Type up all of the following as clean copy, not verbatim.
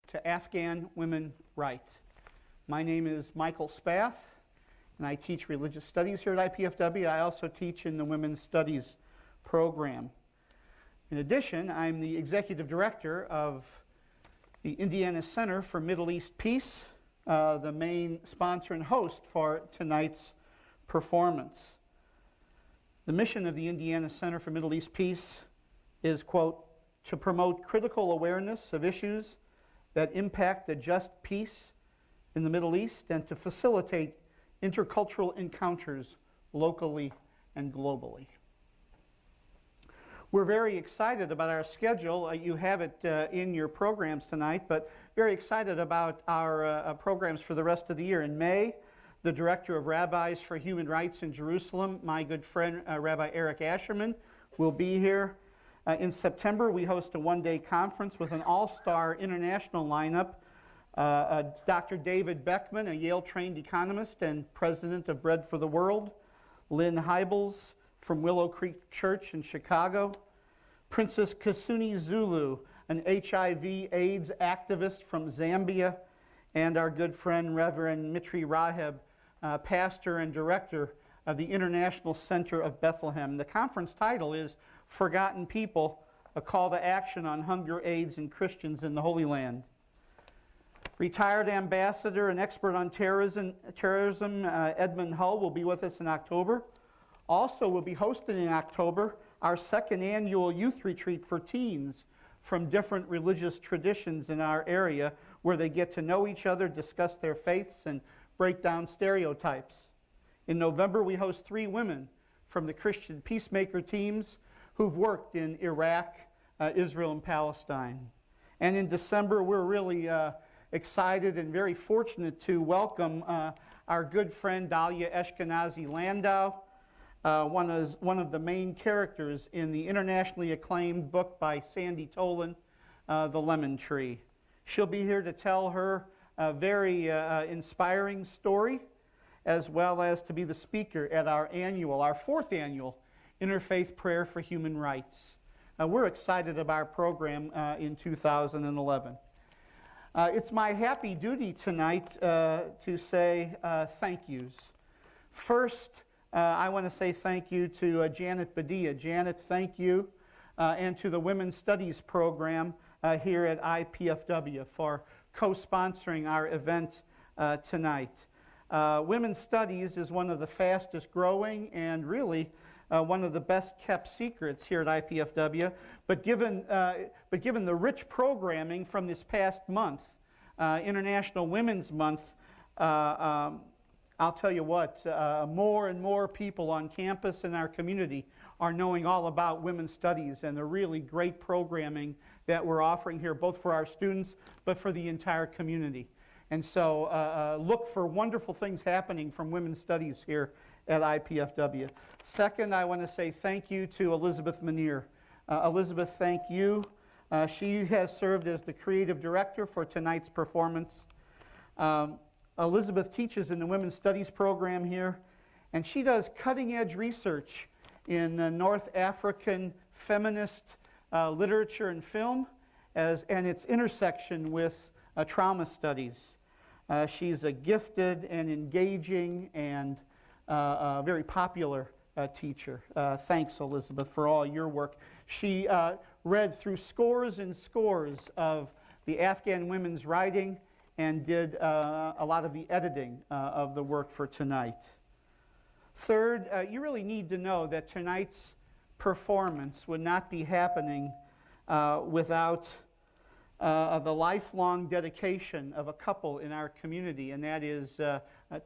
to Afghan women right. My name is Michael Spath, and I teach religious studies here at IPFW. I also teach in the Women's Studies program. In addition, I'm the executive director of the Indiana Center for Middle East Peace, the main sponsor and host for tonight's performance. The mission of the Indiana Center for Middle East Peace is, quote, to promote critical awareness of issues that impact a just peace in the Middle East and to facilitate intercultural encounters locally and globally. We're very excited about our schedule. You have it in your programs tonight, but very excited about our programs for the rest of the year. In May, the Director of Rabbis for Human Rights in Jerusalem, my good friend Rabbi Eric Asherman, will be here. In September, we host a one-day conference with an all-star international lineup. Dr. David Beckman, a Yale-trained economist and president of Bread for the World. Lynn Hybels from Willow Creek Church in Chicago. Princess Kasuni Zulu, an HIV/AIDS activist from Zambia. And our good friend Reverend Mitri Raheb, pastor and director of the International Center of Bethlehem. The conference title is Forgotten People, a Call to Action on Hunger, AIDS, and Christians in the Holy Land. Retired ambassador and expert on terrorism Edmund Hull will be with us in October. Also, we'll be hosting in October our second annual youth retreat for teens from different religious traditions in our area, where they get to know each other, discuss their faiths, and break down stereotypes. In November, we host 3 women from the Christian Peacemaker teams who've worked in Iraq, Israel, and Palestine. And in December, we're really excited and very fortunate to welcome our good friend Dalia Ashkenazi Landau, one of the main characters in the internationally acclaimed book by Sandy Tolan, The Lemon Tree. She'll be here to tell her very inspiring story, as well as to be the speaker at our 4th annual Interfaith Prayer for Human Rights. We're excited about our program in 2011. It's my happy duty tonight to say thank yous. First, I want to say thank you to Janet Badia. Janet, thank you, and to the Women's Studies program here at IPFW for co-sponsoring our event tonight. Women's Studies is one of the fastest growing and really one of the best kept secrets here at IPFW. But given the rich programming from this past month, International Women's Month, I'll tell you what, more and more people on campus and our community are knowing all about women's studies and the really great programming that we're offering here, both for our students, but for the entire community. And so look for wonderful things happening from women's studies here at IPFW. Second, I want to say thank you to Elizabeth Manier. Elizabeth, thank you. She has served as the creative director for tonight's performance. Elizabeth teaches in the Women's Studies program here, and she does cutting-edge research in North African feminist literature and film, and its intersection with trauma studies. She's a gifted and engaging and very popular teacher. Thanks, Elizabeth, for all your work. She read through scores and scores of the Afghan women's writing and did a lot of the editing of the work for tonight. Third, you really need to know that tonight's performance would not be happening without the lifelong dedication of a couple in our community, and that is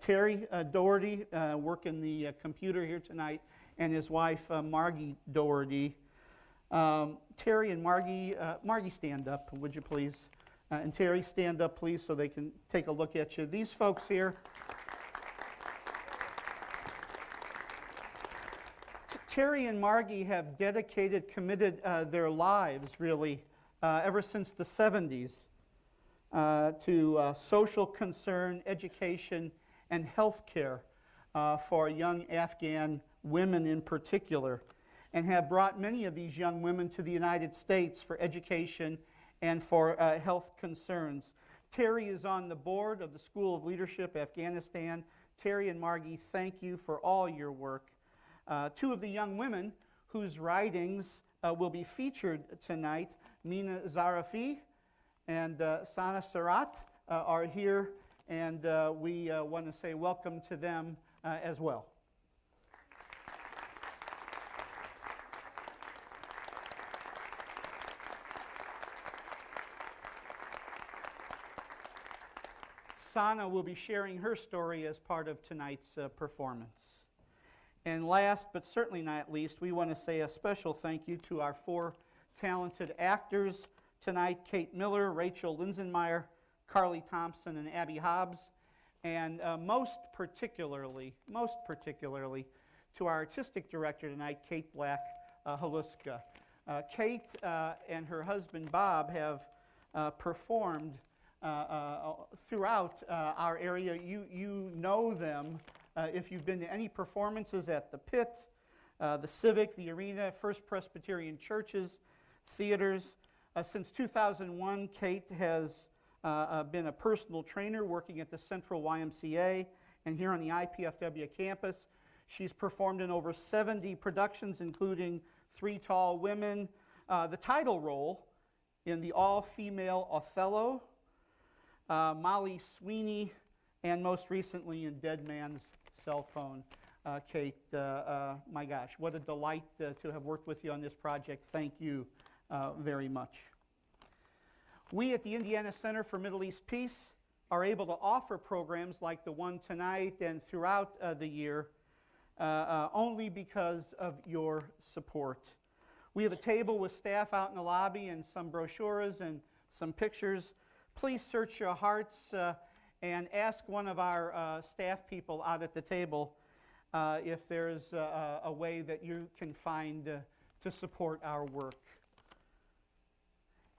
Terry Doherty, working the computer here tonight, and his wife, Margie Doherty. Terry and Margie, stand up, would you please? And Terry, stand up, please, so they can take a look at you. These folks here, Terry and Margie have committed their lives, really, ever since the 70s, to social concern, education, and health care for young Afghan women in particular, and have brought many of these young women to the United States for education and for health concerns. Terry is on the board of the School of Leadership Afghanistan. Terry and Margie, thank you for all your work. Two of the young women whose writings will be featured tonight, Mina Zarafi and Sana Sarat, are here, and we want to say welcome to them as well. Sana will be sharing her story as part of tonight's performance. And last, but certainly not least, we want to say a special thank you to our four talented actors tonight: Kate Miller, Rachel Linsenmeyer, Carly Thompson, and Abby Hobbs. And most particularly to our artistic director tonight, Kate Black-Haluska. Kate and her husband Bob have performed throughout our area. You know them if you've been to any performances at the Pit, the Civic, the Arena, First Presbyterian churches, theaters. Since 2001, Kate has been a personal trainer working at the Central YMCA and here on the IPFW campus. She's performed in over 70 productions, including Three Tall Women, the title role in the all-female Othello, Molly Sweeney, and most recently in Dead Man's Cell Phone. Kate, my gosh, what a delight to have worked with you on this project. Thank you very much. We at the Indiana Center for Middle East Peace are able to offer programs like the one tonight and throughout the year only because of your support. We have a table with staff out in the lobby and some brochures and some pictures. Please search your hearts and ask one of our staff people out at the table if there's a way that you can find to support our work.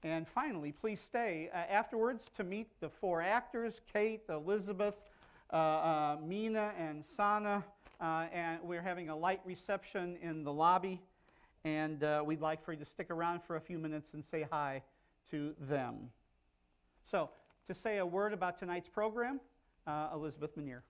And finally, please stay afterwards to meet the four actors, Kate, Elizabeth, Mina, and Sana. And we're having a light reception in the lobby. And we'd like for you to stick around for a few minutes and say hi to them. So, to say a word about tonight's program, Elizabeth Manier.